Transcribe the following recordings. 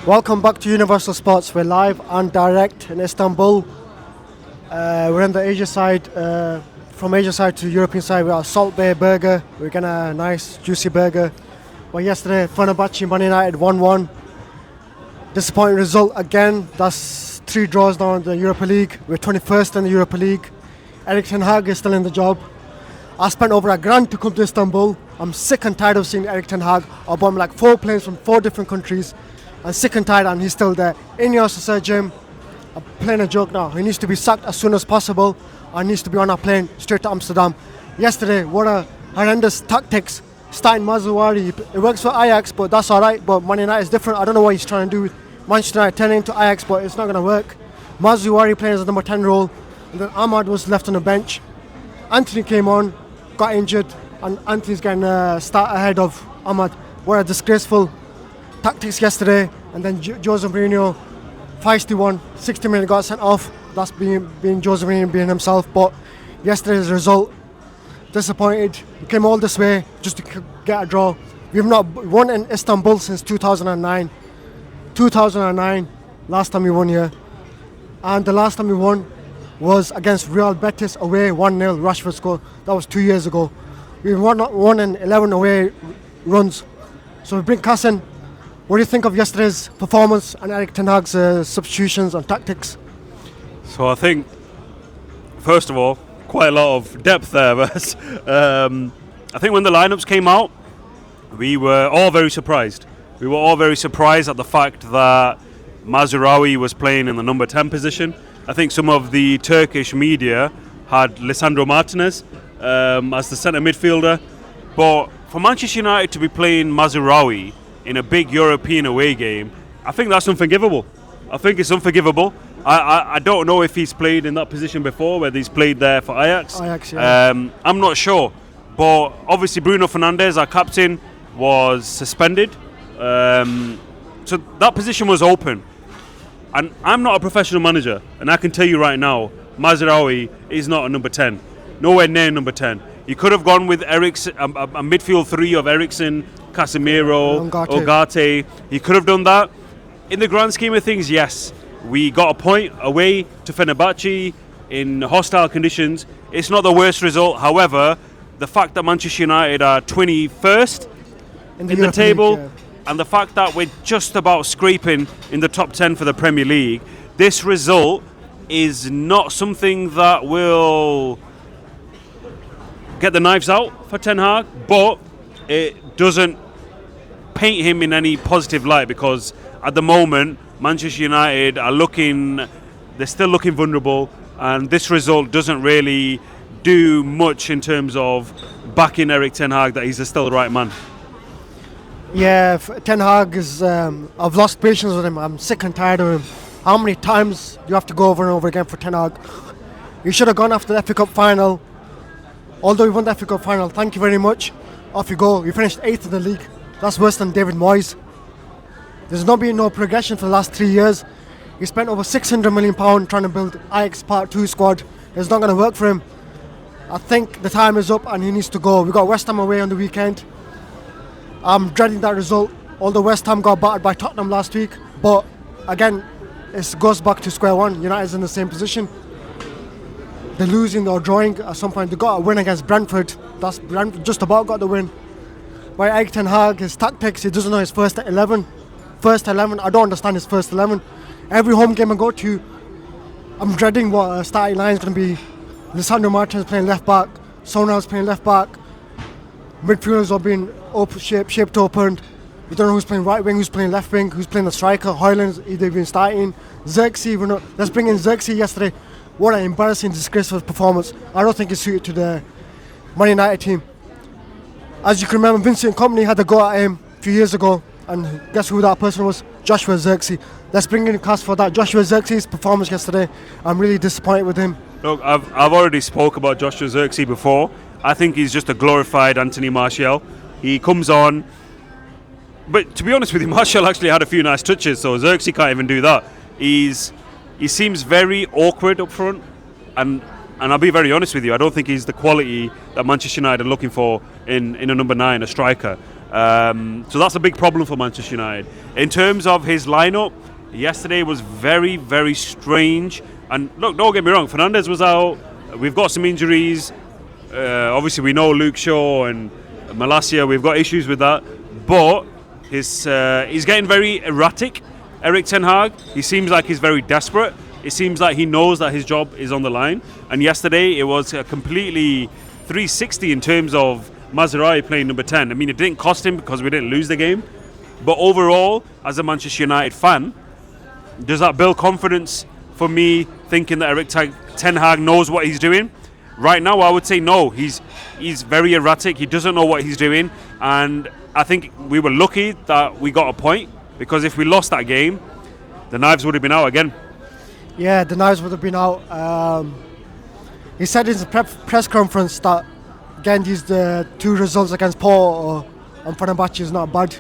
Welcome back to Universal Sports. We're live and direct in Istanbul. We're on the Asia side, from Asia side to European side. We got a Salt Bay burger. We're getting a nice juicy burger. But yesterday, Fenerbache Man United 1-1. Disappointing result again. That's 3 draws now in the Europa League. We're 21st in the Europa League. Erik Ten Hag is still in the job. I spent over $1,000 to come to Istanbul. I'm sick and tired of seeing Erik Ten Hag. I bought him like 4 planes from 4 different countries. I'm sick and tired and he's still there. Ineos said, Jim, I'm playing a joke now. He needs to be sacked as soon as possible and needs to be on a plane straight to Amsterdam. Yesterday, what a horrendous tactics. Starting Mazouari, it works for Ajax, but that's alright. But Man United is different. I don't know what he's trying to do with Manchester United turning into Ajax, but it's not going to work. Mazouari playing as a number 10 role, and then Ahmad was left on the bench. Anthony came on, got injured, and Anthony's getting a start ahead of Ahmad. What a disgraceful tactics yesterday. And then Jose Mourinho, feisty one, 60 minutes got sent off. That's being Jose Mourinho being himself. But yesterday's result, disappointed. We came all this way just to get a draw. We've not won in Istanbul since 2009. 2009, last time we won here. And the last time we won was against Real Betis away, 1-0, Rashford score. That was 2 years ago. We've won in 11 away runs. So we bring Kassan. What do you think of yesterday's performance and Erik Ten Hag's substitutions and tactics? So I think, first of all, quite a lot of depth there. I think when the lineups came out, we were all very surprised. We were all very surprised at the fact that Mazraoui was playing in the number 10 position. I think some of the Turkish media had Lisandro Martinez as the centre midfielder. But for Manchester United to be playing Mazraoui in a big European away game, I think that's unforgivable. I think it's unforgivable. I don't know if he's played in that position before, whether he's played there for Ajax. Yeah. I'm not sure. But obviously Bruno Fernandes, our captain, was suspended. So that position was open. And I'm not a professional manager, and I can tell you right now, Mazraoui is not a number 10. Nowhere near number 10. He could have gone with Eriksen, a midfield 3 of Eriksen, Casemiro, Ugarte. He could have done that. In the grand scheme of things, yes. We got a point away to Fenerbahce in hostile conditions. It's not the worst result. However, the fact that Manchester United are 21st in the table, League, and the fact that we're just about scraping in the top 10 for the Premier League, this result is not something that will get the knives out for Ten Hag, but it doesn't paint him in any positive light, because at the moment Manchester United they're still looking vulnerable, and this result doesn't really do much in terms of backing Erik Ten Hag that he's still the right man. Yeah, Ten Hag is. I've lost patience with him. I'm sick and tired of him. How many times do you have to go over and over again for Ten Hag? You should have gone after the FA Cup final. Although we won the FA Cup final, thank you very much. Off you go. You finished 8th in the league. That's worse than David Moyes. There's not been no progression for the last 3 years. He spent over £600 million trying to build Ajax Part 2 squad. It's not going to work for him. I think the time is up and he needs to go. We got West Ham away on the weekend. I'm dreading that result. Although West Ham got battered by Tottenham last week. But again, it goes back to square one. United's in the same position. They're losing or drawing at some point. They got a win against Brentford. Brentford just about got the win. By Erik Ten Hag, his tactics, he doesn't know his first 11. I don't understand his first 11. Every home game I go to, I'm dreading what starting line is going to be. Lisandro Martinez playing left back. Sonal's playing left back. Midfielders are being shaped opened. You don't know who's playing right wing, who's playing left wing, who's playing the striker. Hoyland's either been starting. Xerxes, let's bring in Xerxes yesterday. What an embarrassing, disgraceful performance. I don't think it's suited to the Man United team. As you can remember, Vincent Kompany had a go at him a few years ago, and guess who that person was? Joshua Xerxes. Let's bring in a cast for that. Joshua Xerxes' performance yesterday, I'm really disappointed with him. Look, I've already spoke about Joshua Xerxes before. I think he's just a glorified Anthony Martial. He comes on, but to be honest with you, Martial actually had a few nice touches, so Xerxes can't even do that. He seems very awkward up front, and I'll be very honest with you, I don't think he's the quality that Manchester United are looking for in a number 9, a striker. So that's a big problem for Manchester United. In terms of his lineup, yesterday was very, very strange. And look, don't get me wrong, Fernandes was out. We've got some injuries. Obviously, we know Luke Shaw and Malacia. We've got issues with that. But he's getting very erratic, Erik ten Hag. He seems like he's very desperate. It seems like he knows that his job is on the line. And yesterday, it was a completely 360 in terms of Mazraoui playing number 10. I mean, it didn't cost him because we didn't lose the game. But overall, as a Manchester United fan, does that build confidence for me thinking that Erik ten Hag knows what he's doing? Right now, I would say no. He's very erratic. He doesn't know what he's doing. And I think we were lucky that we got a point, because if we lost that game, the knives would have been out again. Yeah, the knives would have been out. He said in the press conference that getting these the 2 results against Porto and Fenerbache is not bad.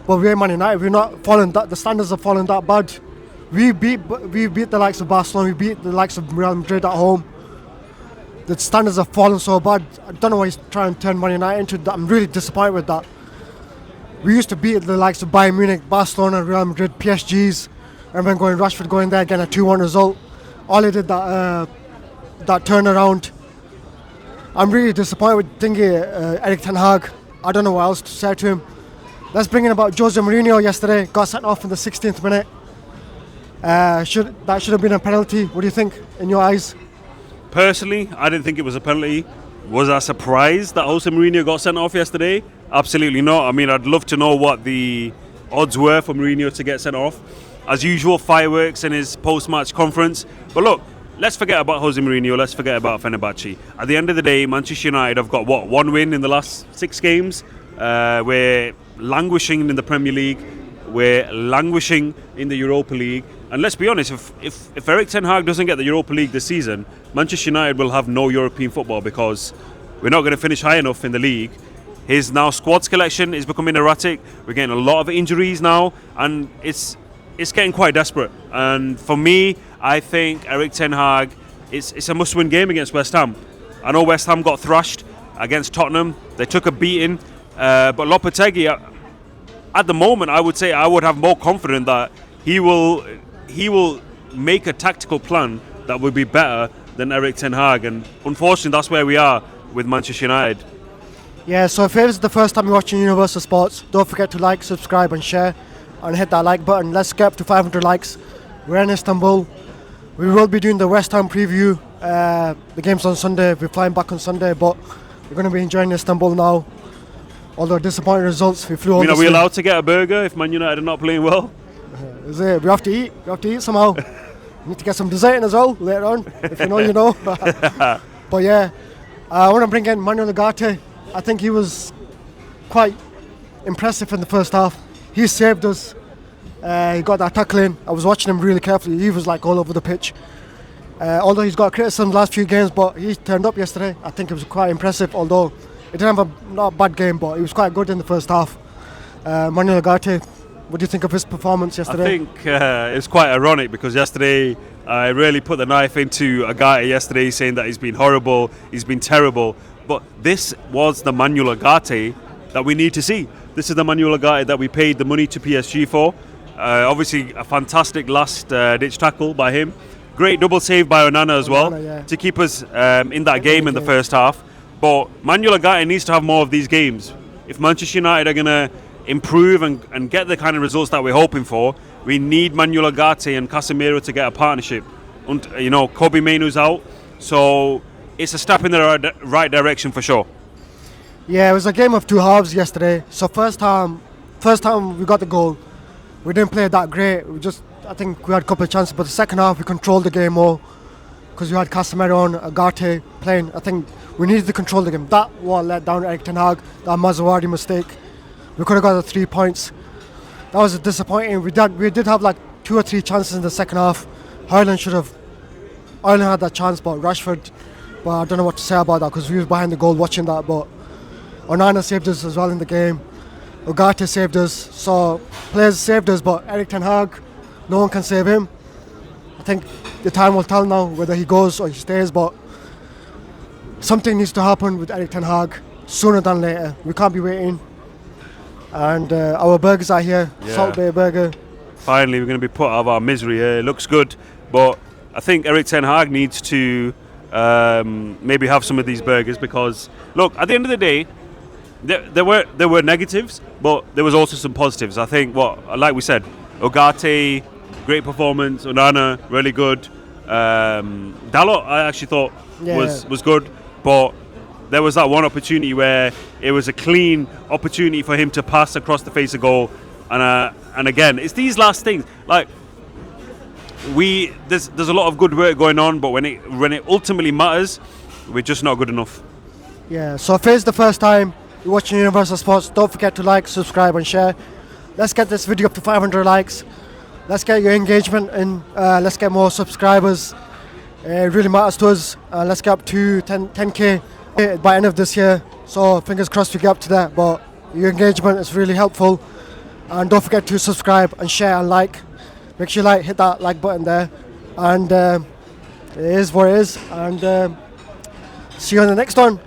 But we're Man United. We're not falling that. The standards are falling that bad. We beat the likes of Barcelona. We beat the likes of Real Madrid at home. The standards have fallen so bad. I don't know why he's trying to turn Man United into that. I'm really disappointed with that. We used to beat the likes of Bayern Munich, Barcelona, Real Madrid, PSGs. I remember Rashford going there, getting a 2-1 result. All he did that turnaround. I'm really disappointed with Erik ten Hag. I don't know what else to say to him. Let's bring in about Jose Mourinho yesterday. Got sent off in the 16th minute. That should have been a penalty. What do you think, in your eyes? Personally, I didn't think it was a penalty. Was I surprised that Jose Mourinho got sent off yesterday? Absolutely not. I mean, I'd love to know what the odds were for Mourinho to get sent off. As usual, fireworks in his post-match conference. But look, let's forget about Jose Mourinho. Let's forget about Fenerbahce. At the end of the day, Manchester United have got, 1 win in the last 6 games. We're languishing in the Premier League. We're languishing in the Europa League. And let's be honest, if Erik ten Hag doesn't get the Europa League this season, Manchester United will have no European football, because we're not going to finish high enough in the league. His now squad selection is becoming erratic. We're getting a lot of injuries now, and it's getting quite desperate. And for me, I think Erik ten Hag, it's a must-win game against West Ham. I know West Ham got thrashed against Tottenham. They took a beating. But Lopetegui, at the moment, I would say I would have more confidence that he will make a tactical plan that would be better than Erik ten Hag. And unfortunately, that's where we are with Manchester United. Yeah, so if it is the first time you're watching Universal Sports, don't forget to like, subscribe and share, and hit that like button. Let's get up to 500 likes. We're in Istanbul. We will be doing the West Ham preview. The game's on Sunday. We're flying back on Sunday, but we're going to be enjoying Istanbul now. Although disappointing results, we flew. Are we allowed to get a burger if Man United are not playing well? Is it? We have to eat. We have to eat somehow. We need to get some dessert in as well later on. If you know, you know. But yeah, I want to bring in Manuel Ugarte. I think he was quite impressive in the first half. He saved us. He got that tackle in. I was watching him really carefully. He was like all over the pitch. Although he's got criticism the last few games, but he turned up yesterday. I think it was quite impressive. Although he didn't have not a bad game, but he was quite good in the first half. Manuel Ugarte, what do you think of his performance yesterday? I think it's quite ironic, because yesterday I really put the knife into Ugarte yesterday, saying that he's been horrible, he's been terrible. But this was the Manuel Ugarte that we need to see. This is the Manuel Ugarte that we paid the money to PSG for. Obviously, a fantastic last-ditch tackle by him. Great double save by Onana as well, to keep us in that game in the first half. But Manuel Ugarte needs to have more of these games. If Manchester United are going to improve and get the kind of results that we're hoping for, we need Manuel Ugarte and Casemiro to get a partnership. And, Kobe Mainoo's out, so it's a step in the right direction for sure. Yeah, it was a game of 2 halves yesterday. So first time we got the goal, we didn't play that great. I think we had a couple of chances, but the second half we controlled the game more, because we had Casemiro and Ugarte playing. I think we needed to control the game. That what let down Erik ten Hag, that Mazraoui mistake. We could have got the 3 points. That was disappointing. We did have like 2 or 3 chances in the second half. Ireland had that chance, but Rashford. But I don't know what to say about that, because we was behind the goal watching that. But Onana saved us as well in the game. Ugarte saved us. So players saved us, but Erik ten Hag, no one can save him. I think the time will tell now whether he goes or he stays. But something needs to happen with Erik ten Hag sooner than later. We can't be waiting. And our burgers are here, Yeah. Salt Bay Burger. Finally, we're going to be put out of our misery here. It looks good, but I think Erik Ten Hag needs to maybe have some of these burgers because, look, at the end of the day, there were negatives, but there was also some positives. I think, like we said, Ugarte, great performance. Onana, really good. Dalot, I actually thought was good, but there was that one opportunity where it was a clean opportunity for him to pass across the face of goal, and again, it's these last things. Like there's a lot of good work going on, but when it ultimately matters, we're just not good enough. Yeah. So if it's the first time you're watching Universal Sports, don't forget to like, subscribe, and share. Let's get this video up to 500 likes. Let's get your engagement and let's get more subscribers. It really matters to us. Let's get up to 10k by end of this year. So fingers crossed we get up to that. But your engagement is really helpful. And don't forget to subscribe and share and like. Make sure you hit that like button there. And it is what it is. And see you on the next one.